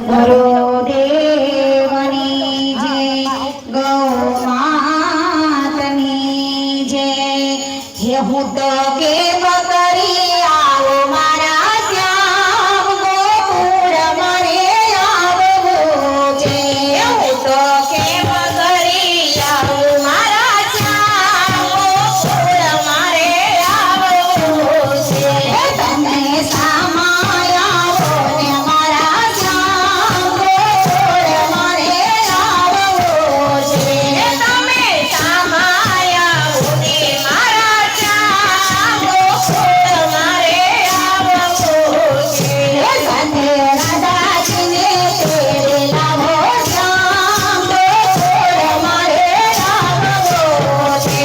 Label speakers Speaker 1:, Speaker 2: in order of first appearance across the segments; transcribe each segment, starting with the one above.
Speaker 1: ગુરુદેવની જય, ગૌ માતની જય. હે હું તો કે કરી આવો મારા શ્યામ ગોકુળ મારે આવવું છે. હું તો કે કરી આવો મારા શ્યામ ગોકુળ મારે આવવું છે. તમે સામા આવો ને મારા શ્યામ ગોકુળ મારે આવવું છે. તમે સામા આવો ને મારા શ્યામ ગોકુળ મારે આવવું છે. સાથે રાધાજીને તેડે લાવો શ્યામ ગોકુળ મારે આવવું છે.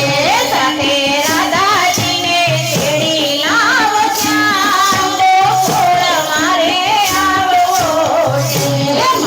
Speaker 1: સાથે રાધાજીને તેડી લાવો શ્યામ ગોકુળ મારે આવવું છે.